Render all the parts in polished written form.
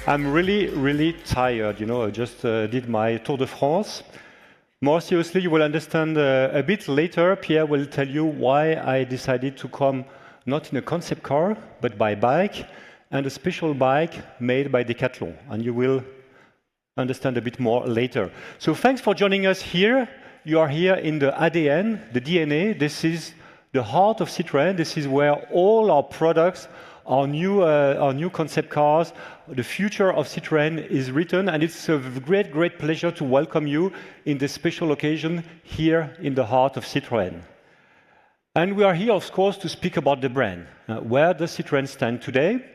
I'm really tired. You know, I just did my Tour de France. More seriously, you will understand a bit later. Pierre will tell you why I decided to come not in a concept car, but by bike, and a special bike made by Decathlon. And you will understand a bit more later. So thanks for joining us here. You are here in the ADN, the DNA. This is the heart of Citroën. This is where all our products, our new concept cars, the future of Citroën is written, and it's a great pleasure to welcome you in this special occasion here in the heart of Citroën. And we are here, of course, to speak about the brand. Where does Citroën stand today?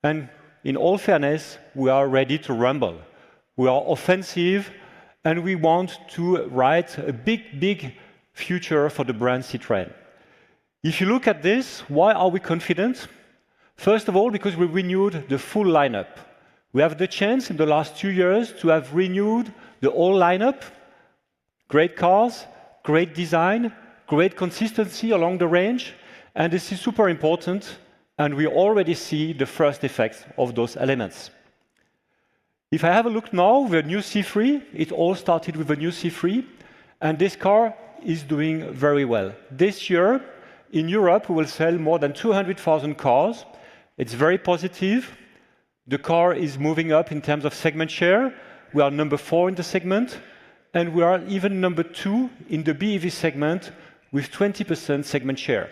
And in all fairness, we are ready to rumble. We are offensive, and we want to write a big future for the brand Citroën. If you look at this, why are we confident? First of all, because we renewed the full lineup. We have the chance in the last 2 years to have renewed the whole lineup. Great cars, great design, great consistency along the range, and this is super important, and we already see the first effects of those elements. If I have a look now with the new C3, it all started with the new C3, and this car is doing very well. This year, in Europe, we will sell more than 200,000 cars. It's very positive. The car is moving up in terms of segment share. We are number 4 in the segment, and we are even number 2 in the BEV segment with 20% segment share.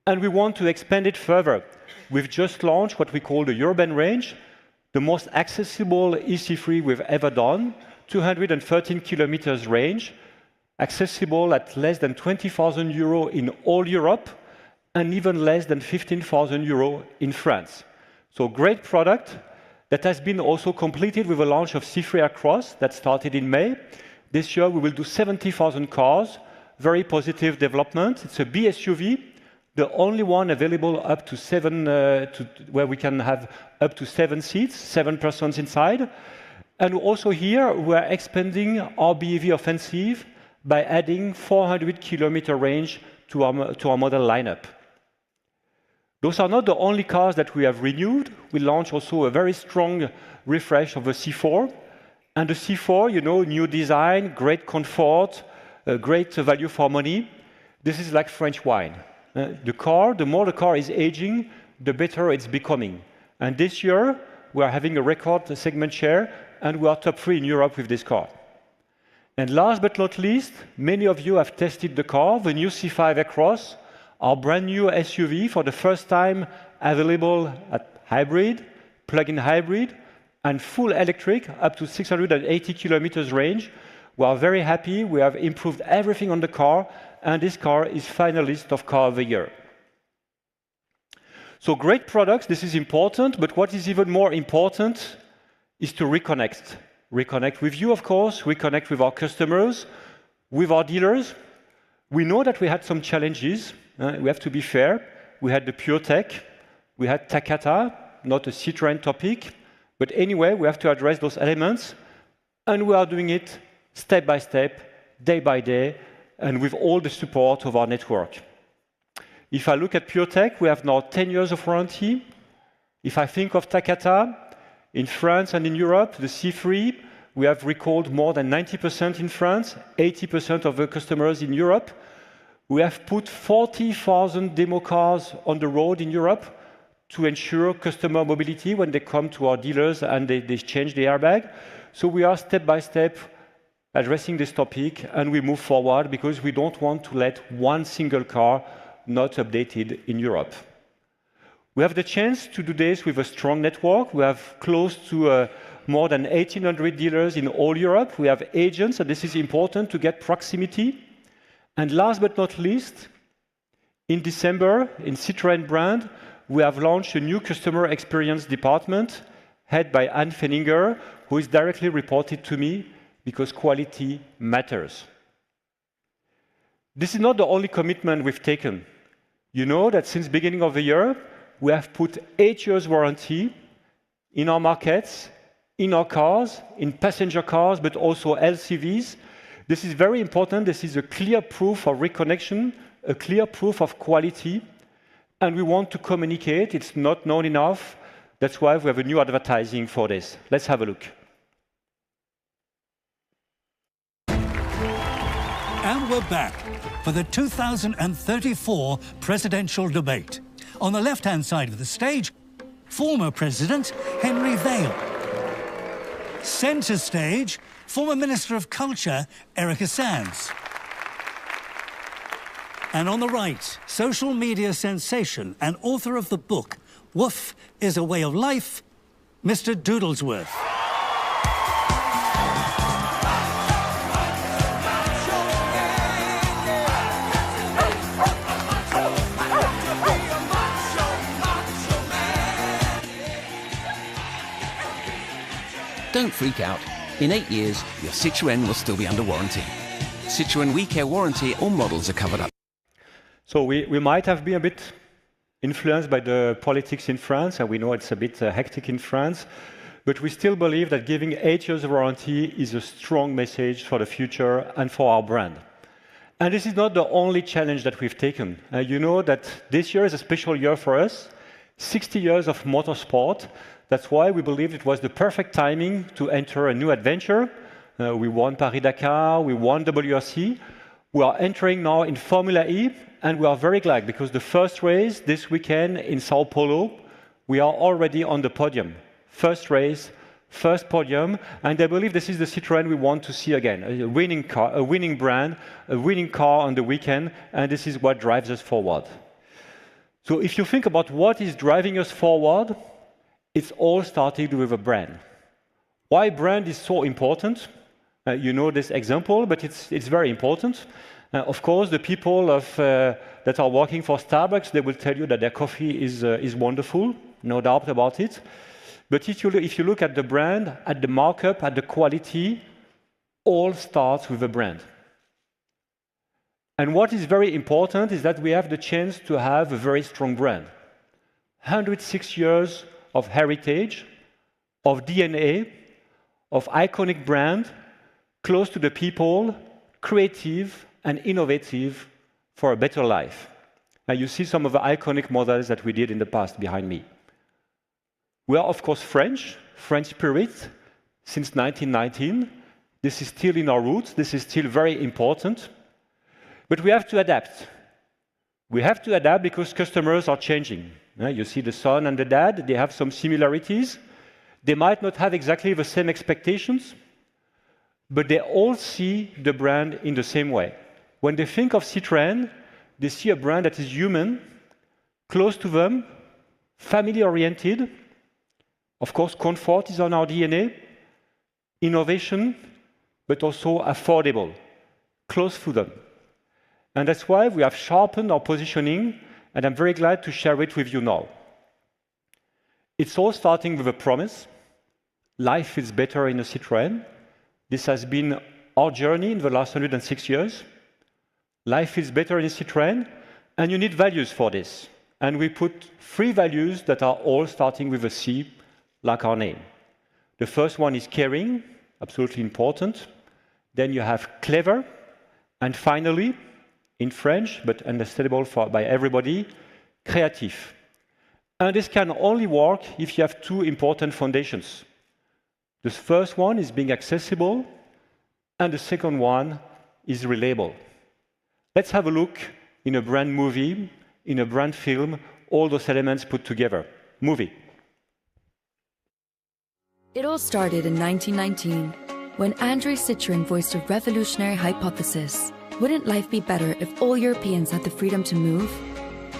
And we want to expand it further. We've just launched what we call the urban range, the most accessible EC3 we've ever done, 213 kilometers range, accessible at less than 20,000 euro in all Europe, and even less than 15,000 euro in France. So great product that has been also completed with the launch of C3 Across that started in May. This year we will do 70,000 cars, very positive development. It's a B SUV, the only one available up to where we can have up to 7 seats, 7 persons inside. And also here we're expanding our BEV offensive by adding 400 kilometer range to our model lineup. Those are not the only cars that we have renewed. We launched also a very strong refresh of the C4. And the C4, you know, new design, great comfort, great value for money. This is like French wine. The more the car is aging, the better it's becoming. And this year, we are having a record segment share, and we are top 3 in Europe with this car. And last but not least, many of you have tested the car, the new C5 Across, our brand new SUV for the first time available at hybrid, plug-in hybrid, and full electric up to 680 kilometers range. We are very happy. We have improved everything on the car, and this car is finalist of Car of the Year. So great products, this is important, but what is even more important is to reconnect. Reconnect with you, of course, reconnect with our customers, with our dealers. We know that we had some challenges. We have to be fair. We had the Pure Tech, we had Takata, not a Citroën topic, but anyway, we have to address those elements, and we are doing it step by step, day by day, and with all the support of our network. If I look at Pure Tech, we have now 10 years of warranty. If I think of Takata, in France and in Europe, the C3, we have recalled more than 90% in France, 80% of the customers in Europe. We have put 40,000 demo cars on the road in Europe to ensure customer mobility when they come to our dealers and they change the airbag. So we are step by step addressing this topic, and we move forward because we don't want to let one single car not updated in Europe. We have the chance to do this with a strong network. We have close to more than 1,800 dealers in all Europe. We have agents, and this is important to get proximity. And last but not least, in December, in Citroën brand, we have launched a new customer experience department headed by Anne Fenninger, who is directly reported to me because quality matters. This is not the only commitment we've taken. You know that since the beginning of the year, we have put 8 years warranty in our markets, in our cars, in passenger cars, but also LCVs. This is very important. This is a clear proof of reconnection, a clear proof of quality, and we want to communicate. It's not known enough, That's why we have a new advertising for this. Let's have a look. And we're back for the 2034 presidential debate. On the left-hand side of the stage, former President Henry Vail. Centre stage, former Minister of Culture Erica Sands. And on the right, social media sensation and author of the book Woof is a Way of Life, Mr. Doodlesworth. Don't freak out. In 8 years, your Citroën will still be under warranty. Citroën We Care warranty, all models are covered up. So we might have been a bit influenced by the politics in France, and we know it's a bit hectic in France, but we still believe that giving 8 years of warranty is a strong message for the future and for our brand. And this is not the only challenge that we've taken. You know that this year is a special year for us, 60 years of motorsport. That's why we believed it was the perfect timing to enter a new adventure. We won Paris-Dakar, we won WRC. We are entering now in Formula E, and we are very glad because the first race this weekend in Sao Paulo, we are already on the podium. First race, first podium, and I believe this is the Citroën we want to see again. A winning car, a winning brand, a winning car on the weekend, and this is what drives us forward. So if you think about what is driving us forward, it's all started with a brand. Why brand is so important? You know this example, but it's very important. Of course, the people that are working for Starbucks, they will tell you that their coffee is wonderful, no doubt about it. But if you look at the brand, at the markup, at the quality, all starts with a brand. And what is very important is that we have the chance to have a very strong brand. 106 years of heritage, of DNA, of iconic brand, close to the people, creative and innovative for a better life. And you see some of the iconic models that we did in the past behind me. We are, of course, French spirit, since 1919. This is still in our roots. This is still very important. But we have to adapt. We have to adapt because customers are changing. You see the son and the dad, they have some similarities. They might not have exactly the same expectations, but they all see the brand in the same way. When they think of Citroën, they see a brand that is human, close to them, family-oriented. Of course, comfort is on our DNA, innovation, but also affordable, close to them. And that's why we have sharpened our positioning, and I'm very glad to share it with you now. It's all starting with a promise. Life is better in a Citroën. This has been our journey in the last 106 years. Life is better in a Citroën, and you need values for this. And we put 3 values that are all starting with a C, like our name. The first one is caring, absolutely important. Then you have clever, and finally, in French, but understandable by everybody, creative. And this can only work if you have 2 important foundations. The first one is being accessible, and the second one is reliable. Let's have a look in a brand movie, in a brand film, all those elements put together. Movie. It all started in 1919, when André Citroën voiced a revolutionary hypothesis. Wouldn't life be better if all Europeans had the freedom to move?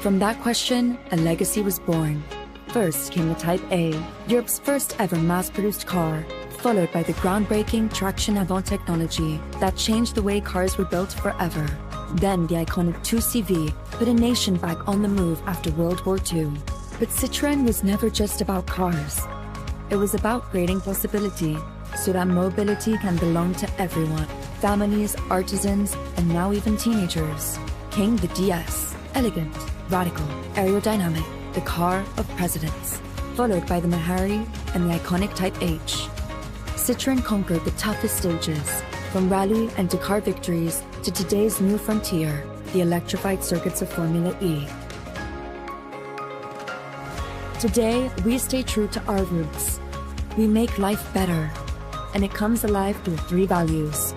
From that question, a legacy was born. First came the Type A, Europe's first ever mass-produced car, followed by the groundbreaking traction avant technology that changed the way cars were built forever. Then the iconic 2CV put a nation back on the move after World War II. But Citroën was never just about cars. It was about creating possibility, so that mobility can belong to everyone. Families, artisans, and now even teenagers. Came the DS, elegant, radical, aerodynamic, the car of presidents, followed by the Mahari and the iconic Type H. Citroën conquered the toughest stages, from rally and Dakar victories to today's new frontier, the electrified circuits of Formula E. Today, we stay true to our roots. We make life better, and it comes alive through 3 values.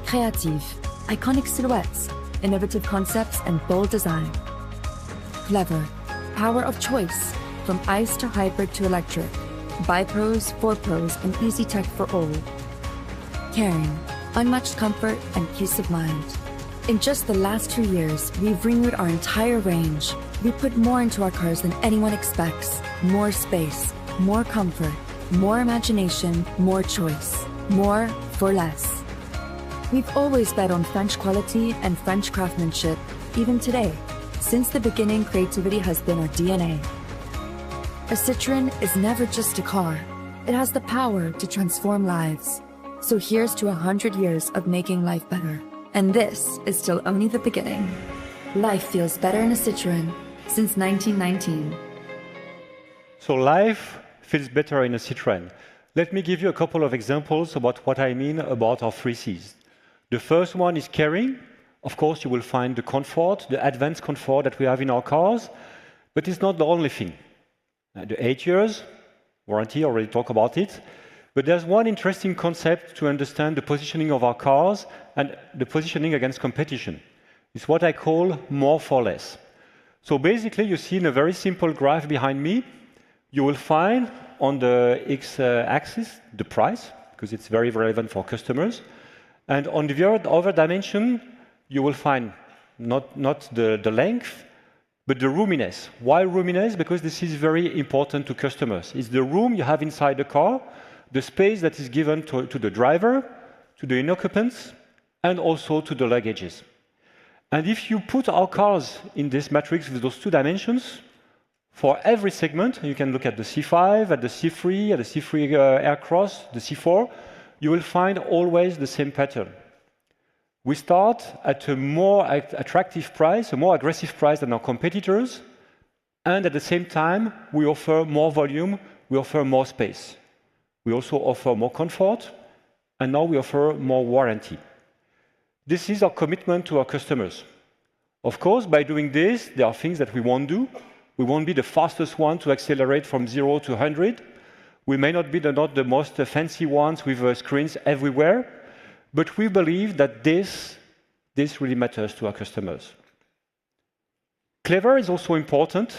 Creative, iconic silhouettes, innovative concepts, and bold design. Clever, power of choice, from ICE to hybrid to electric. Buy pros, for pros, and easy tech for all. Caring, unmatched comfort and peace of mind. In just the last 2 years, we've renewed our entire range. We put more into our cars than anyone expects. More space, more comfort, more imagination, more choice. More for less. We've always bet on French quality and French craftsmanship, even today. Since the beginning, creativity has been our DNA. A Citroën is never just a car. It has the power to transform lives. So here's to 100 years of making life better. And this is still only the beginning. Life feels better in a Citroën since 1919. So life feels better in a Citroën. Let me give you a couple of examples about what I mean about our 3 Cs. The first one is caring. Of course, you will find the comfort, the advanced comfort that we have in our cars, but it's not the only thing. The 8 years warranty, already talk about it. But there's one interesting concept to understand the positioning of our cars and the positioning against competition. It's what I call more for less. So basically, you see in a very simple graph behind me, you will find on the x-axis the price, because it's very relevant for customers. And on the other dimension, you will find not the length, but the roominess. Why roominess? Because this is very important to customers. It's the room you have inside the car, the space that is given to the driver, to the occupants, and also to the luggages. And if you put our cars in this matrix with those 2 dimensions, for every segment, you can look at the C5, at the C3, at the C3 Aircross, the C4, you will find always the same pattern. We start at a more attractive price, a more aggressive price than our competitors, and at the same time, we offer more volume, we offer more space. We also offer more comfort, and now we offer more warranty. This is our commitment to our customers. Of course, by doing this, there are things that we won't do. We won't be the fastest one to accelerate from 0 to 100. We may not be not the most fancy ones with screens everywhere, but we believe that this really matters to our customers. Clever is also important.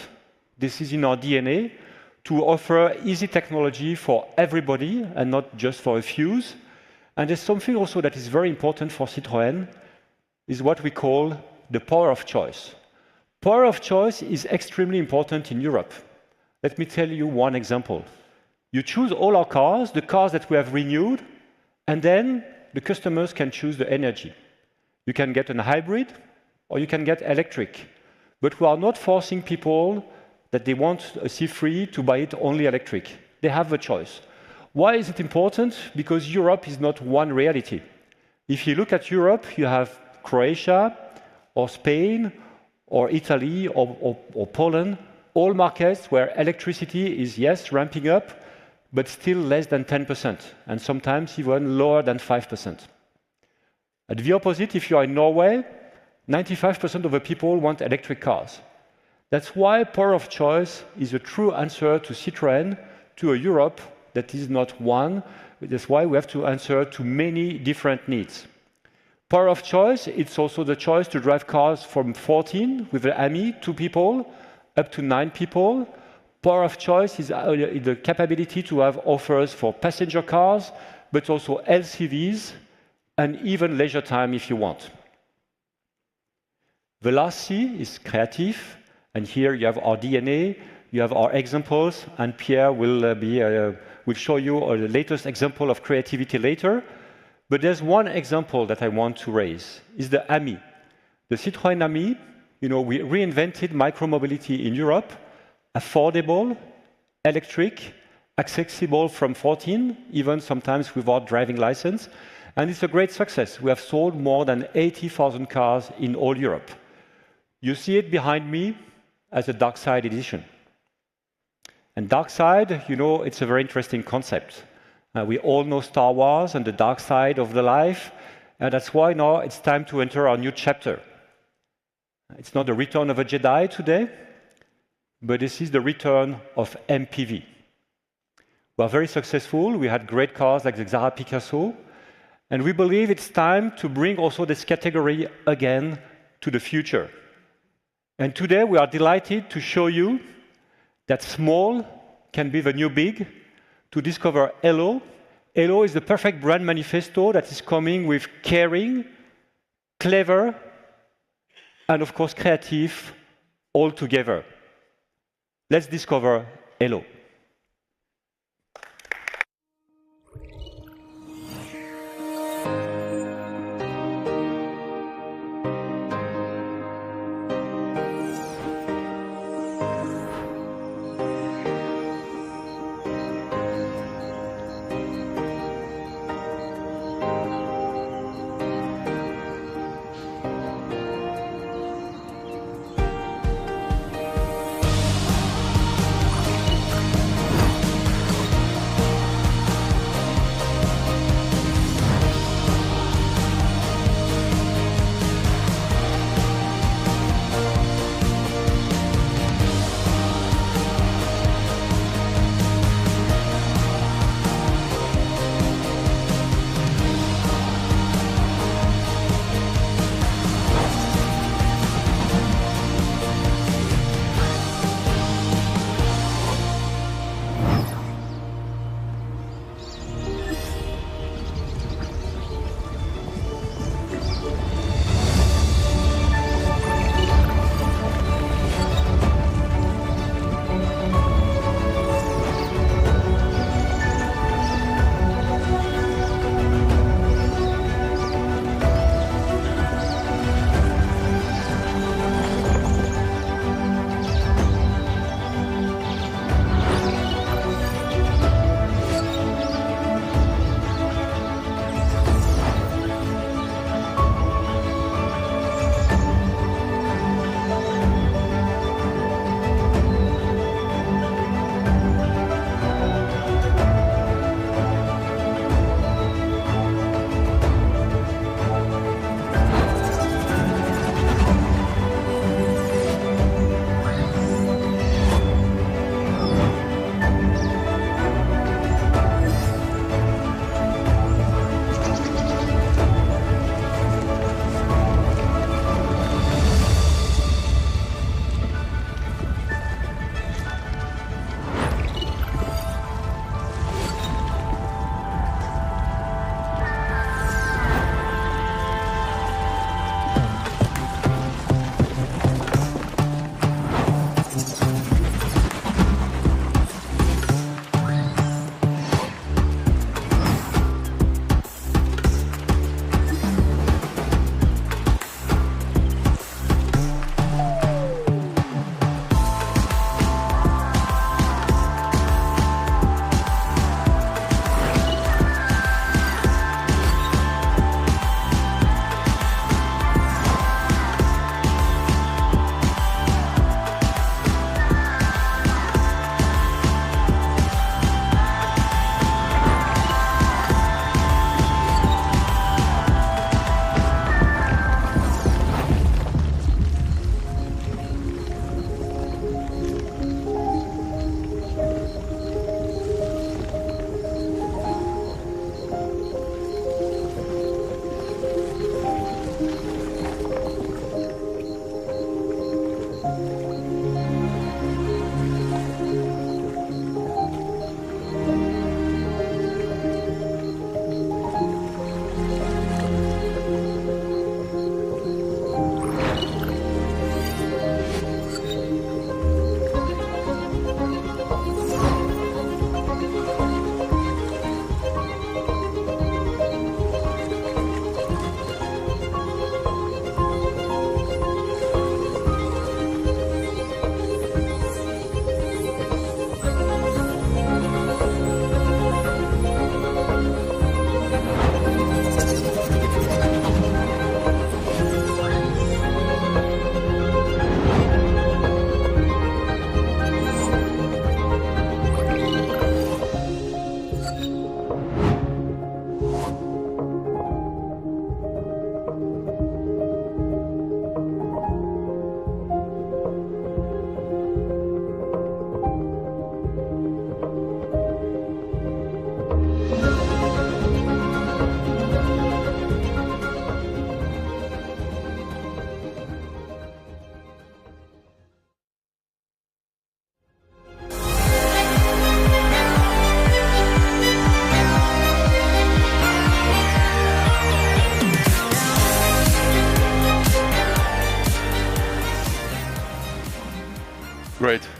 This is in our DNA, to offer easy technology for everybody and not just for a few. And there's something also that is very important for Citroën, is what we call the power of choice. Power of choice is extremely important in Europe. Let me tell you one example. You choose all our cars, the cars that we have renewed, and then the customers can choose the energy. You can get a hybrid, or you can get electric. But we are not forcing people that they want a C3 to buy it only electric. They have a choice. Why is it important? Because Europe is not one reality. If you look at Europe, you have Croatia, or Spain, or Italy, or Poland, all markets where electricity is, yes, ramping up, but still less than 10%, and sometimes even lower than 5%. At the opposite, if you are in Norway, 95% of the people want electric cars. That's why power of choice is a true answer to Citroën, to a Europe that is not one. That's why we have to answer to many different needs. Power of choice, it's also the choice to drive cars from 14 with the AMI, 2 people, up to 9 people. Power of choice is the capability to have offers for passenger cars, but also LCVs, and even leisure time if you want. The last C is creative, and here you have our DNA, you have our examples, and Pierre will show you the latest example of creativity later. But there's one example that I want to raise, is the AMI. The Citroën AMI, we reinvented micromobility in Europe, affordable, electric, accessible from 14, even sometimes without driving license. And it's a great success. We have sold more than 80,000 cars in all Europe. You see it behind me as a dark side edition. And dark side, it's a very interesting concept. We all know Star Wars and the dark side of the life. And that's why now it's time to enter our new chapter. It's not the return of a Jedi today, but this is the return of MPV. We are very successful. We had great cars like the Xara Picasso, and we believe it's time to bring also this category again to the future. And today we are delighted to show you that small can be the new big. To discover ELO. ELO is the perfect brand manifesto that is coming with caring, clever, and of course creative all together. Let's discover ELO.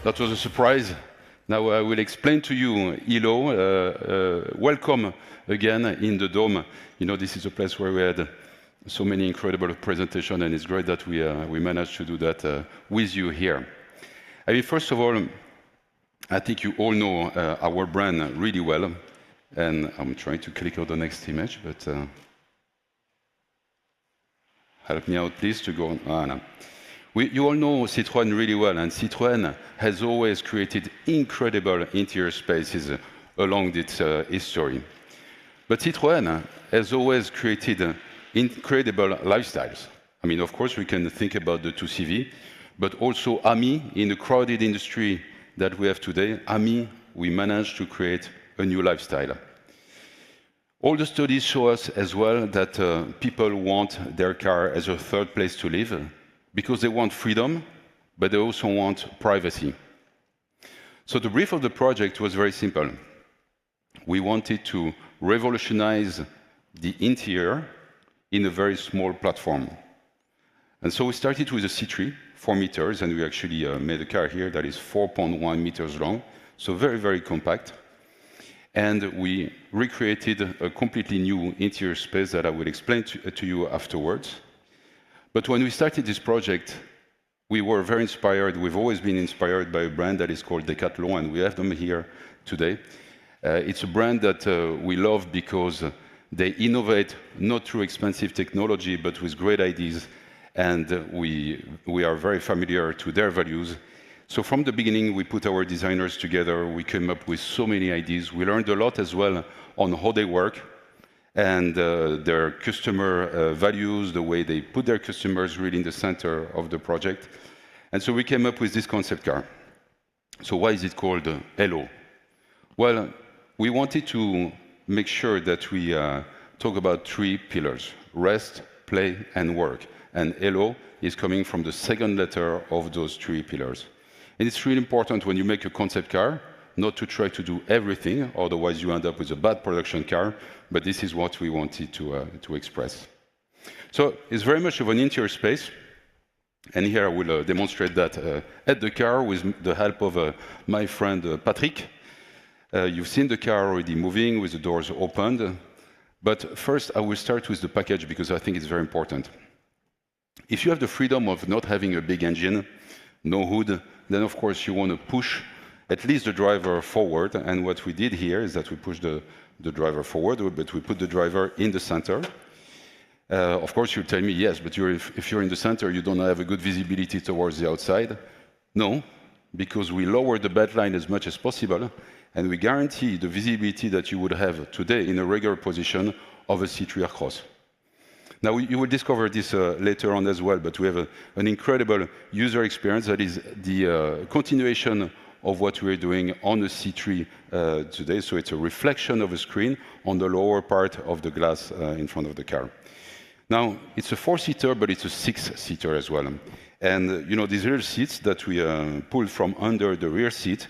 That was a surprise. Now I will explain to you ELO. Welcome again in the Dome. You know, this is a place where we had so many incredible presentations, and it's great that we managed to do that with you here. I mean, first of all, I think you all know our brand really well, and I'm trying to click on the next image, but help me out, please, to go on. No. You all know Citroën really well, and Citroën has always created incredible interior spaces along its history. But Citroën has always created incredible lifestyles. I mean, of course, we can think about the 2CV, but also AMI, in the crowded industry that we have today, AMI, we managed to create a new lifestyle. All the studies show us as well that people want their car as a third place to live, because they want freedom, but they also want privacy. So the brief of the project was very simple. We wanted to revolutionize the interior in a very small platform. And so we started with a C3, 4 meters, and we actually made a car here that is 4.1 meters long, so very, very compact. And we recreated a completely new interior space that I will explain to you afterwards. But when we started this project, we were very inspired. We've always been inspired by a brand that is called Decathlon, and we have them here today. It's a brand that we love because they innovate not through expensive technology, but with great ideas, and we are very familiar to their values. So from the beginning, we put our designers together. We came up with so many ideas. We learned a lot as well on how they work, and their customer values, the way they put their customers really in the center of the project. And so we came up with this concept car. So why is it called ELO? Well, we wanted to make sure that we talk about 3 pillars: rest, play, and work. And ELO is coming from the second letter of those 3 pillars. And it's really important when you make a concept car not to try to do everything, otherwise you end up with a bad production car, but this is what we wanted to express. So it's very much of an interior space, and here I will demonstrate that at the car with the help of my friend Patrick. You've seen the car already moving with the doors opened, but first I will start with the package because I think it's very important. If you have the freedom of not having a big engine, no hood, then of course you want to push at least the driver forward, and what we did here is that we pushed the driver forward, but we put the driver in the center. Of course, you'll tell me, yes, but if you're in the center, you don't have a good visibility towards the outside. No, because we lower the bedline as much as possible, and we guarantee the visibility that you would have today in a regular position of a C3 Aircross. Now, you will discover this later on as well, but we have an incredible user experience that is the continuation of what we're doing on the C3 today. So it's a reflection of a screen on the lower part of the glass in front of the car. Now, it's a 4-seater, but it's a 6-seater as well. And you know, these rear seats that we pulled from under the rear seat,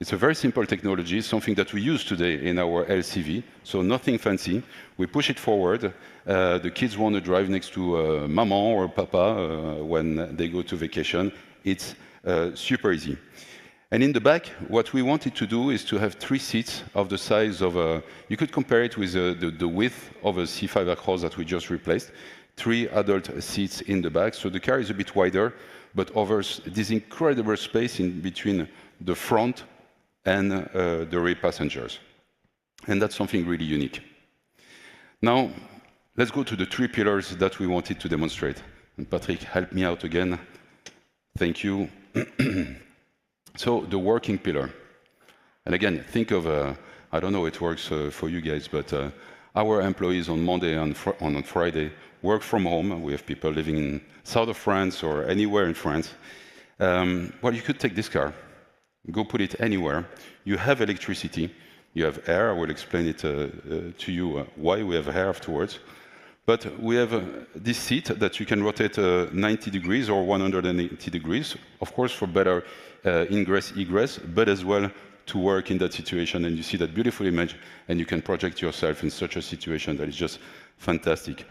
it's a very simple technology, something that we use today in our LCV, so nothing fancy. We push it forward. The kids want to drive next to mama or papa when they go to vacation. It's super easy. And in the back, what we wanted to do is to have 3 seats of the size of you could compare it with the width of a C5 Across that we just replaced. 3 adult seats in the back, so the car is a bit wider, but offers this incredible space in between the front and the rear passengers. And that's something really unique. Now, let's go to the 3 pillars that we wanted to demonstrate. And Patrick, help me out again. Thank you. So the working pillar. And again, think of, I don't know it works for you guys, but our employees on Monday and on Friday work from home. We have people living in south of France or anywhere in France. Well, you could take this car, go put it anywhere. You have electricity, you have air. I will explain it to you why we have air afterwards. But we have this seat that you can rotate 90 degrees or 180 degrees, of course, for better ingress, egress, but as well to work in that situation. And you see that beautiful image, and you can project yourself in such a situation that is just fantastic.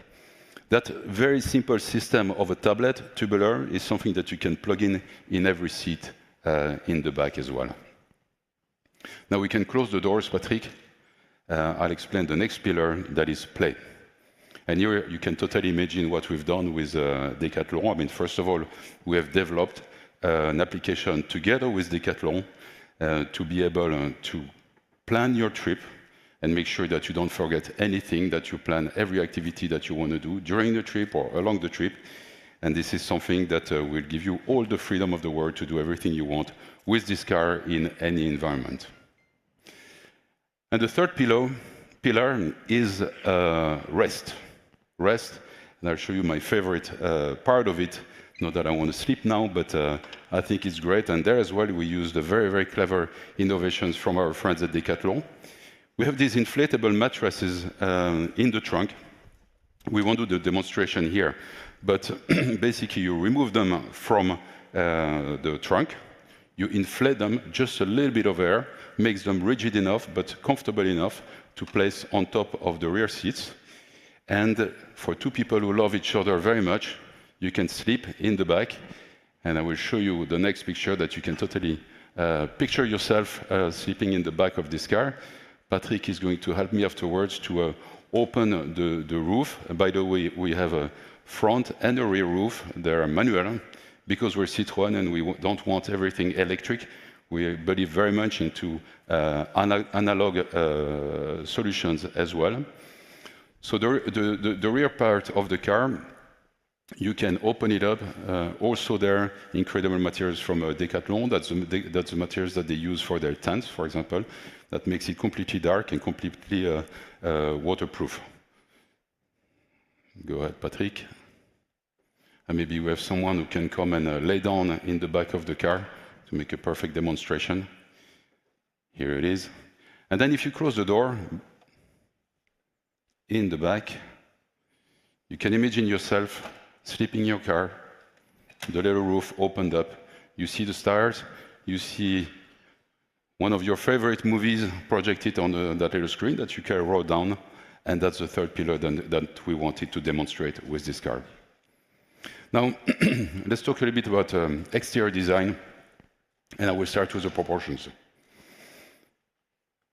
That very simple system of a tablet, tubular, is something that you can plug in every seat in the back as well. Now we can close the doors, Patrick. I'll explain the next pillar, that is play. And here you can totally imagine what we've done with Decathlon. I mean, first of all, we have developed an application together with Decathlon to be able to plan your trip and make sure that you don't forget anything, that you plan every activity that you want to do during the trip or along the trip. And this is something that will give you all the freedom of the world to do everything you want with this car in any environment. And the third pillar is rest. Rest, and I'll show you my favorite part of it. Not that I want to sleep now, but I think it's great. And there as well, we used a very, very clever innovations from our friends at Decathlon. We have these inflatable mattresses in the trunk. We won't do the demonstration here, but basically you remove them from the trunk, you inflate them, just a little bit of air, makes them rigid enough but comfortable enough to place on top of the rear seats. And for two people who love each other very much, you can sleep in the back. And I will show you the next picture that you can totally picture yourself sleeping in the back of this car. Patrick is going to help me afterwards to open the roof. And by the way, we have a front and a rear roof. They are manual because we're Citroën and we don't want everything electric. We believe very much into analog solutions as well. So the rear part of the car, you can open it up. Also there, incredible materials from Decathlon. That's the materials that they use for their tents, for example. That makes it completely dark and completely waterproof. Go ahead, Patrick. And maybe we have someone who can come and lay down in the back of the car to make a perfect demonstration. Here it is. And then if you close the door, in the back, you can imagine yourself sleeping in your car, the little roof opened up, you see the stars, you see one of your favorite movies projected on that little screen that you can roll down, and that's the third pillar that we wanted to demonstrate with this car. Now, let's talk a little bit about exterior design, and I will start with the proportions.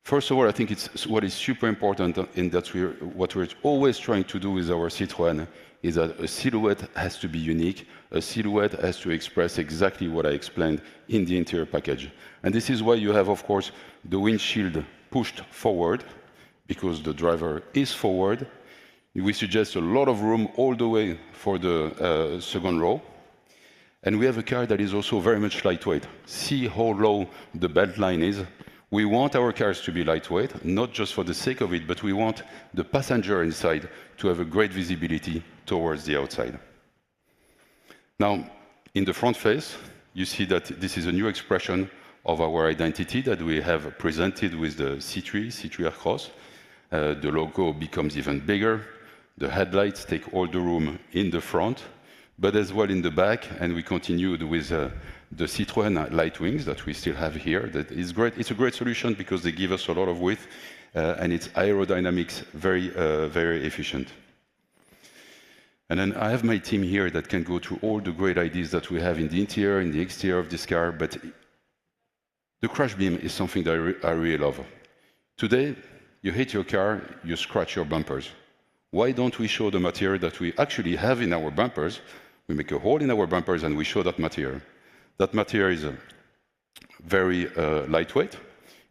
First of all, I think what is super important in that what we're always trying to do with our Citroën is that a silhouette has to be unique. A silhouette has to express exactly what I explained in the interior package. And this is why you have, of course, the windshield pushed forward, because the driver is forward. We suggest a lot of room all the way for the second row. And we have a car that is also very much lightweight. See how low the belt line is. We want our cars to be lightweight, not just for the sake of it, but we want the passenger inside to have a great visibility towards the outside. Now, in the front face, you see that this is a new expression of our identity that we have presented with the C3 Cross. The logo becomes even bigger. The headlights take all the room in the front, but as well in the back, and we continued with the Citroën light wings that we still have here. That is great. It's a great solution because they give us a lot of width, and it's aerodynamics very, very efficient. And then I have my team here that can go through all the great ideas that we have in the interior, in the exterior of this car, but the crash beam is something that I really love. Today, you hit your car, you scratch your bumpers. Why don't we show the material that we actually have in our bumpers? We make a hole in our bumpers and we show that material. That material is very lightweight.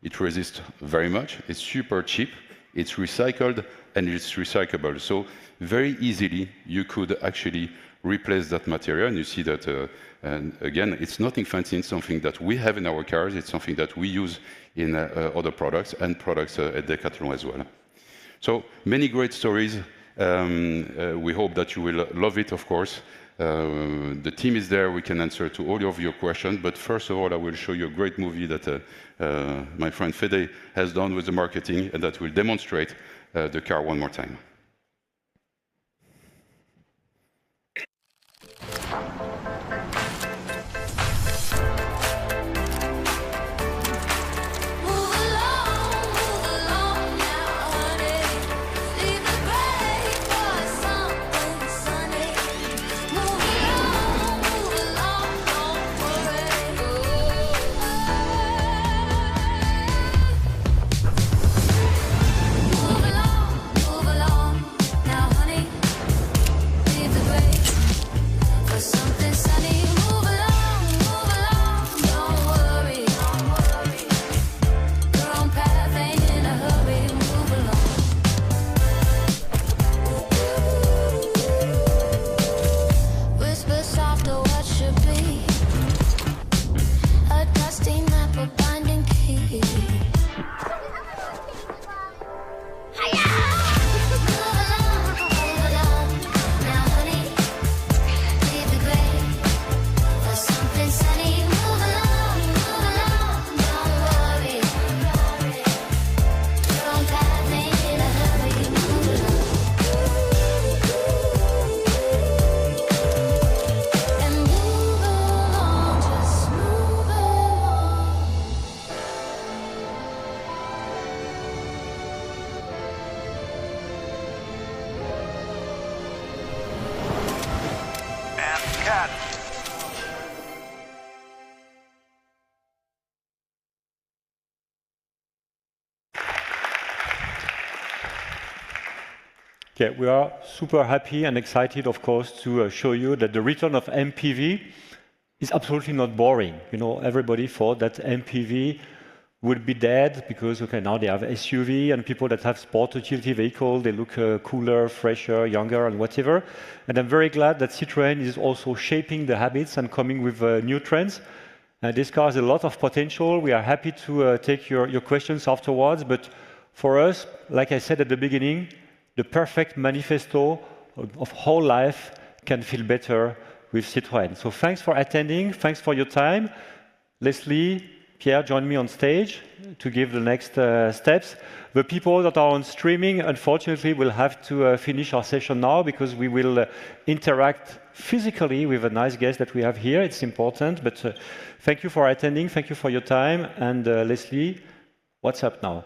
It resists very much. It's super cheap. It's recycled and it's recyclable. So very easily you could actually replace that material. And you see that, and again, it's nothing fancy. It's something that we have in our cars. It's something that we use in other products and products at Decathlon as well. So many great stories. We hope that you will love it, of course. The team is there. We can answer to all of your questions. But first of all, I will show you a great movie that my friend Fede has done with the marketing, and that will demonstrate the car one more time. Okay, we are super happy and excited, of course, to show you that the return of MPV is absolutely not boring. You know, everybody thought that MPV would be dead because, okay, now they have SUV and people that have sport utility vehicle, they look cooler, fresher, younger, and whatever. And I'm very glad that Citroën is also shaping the habits and coming with new trends. This car has a lot of potential. We are happy to take your questions afterwards. But for us, like I said at the beginning, the perfect manifesto of whole life can feel better with Citroën. So thanks for attending. Thanks for your time. Leslie, Pierre, join me on stage to give the next steps. The people that are on streaming, unfortunately, will have to finish our session now because we will interact physically with a nice guest that we have here. It's important, but thank you for attending. Thank you for your time. And Leslie, what's up now?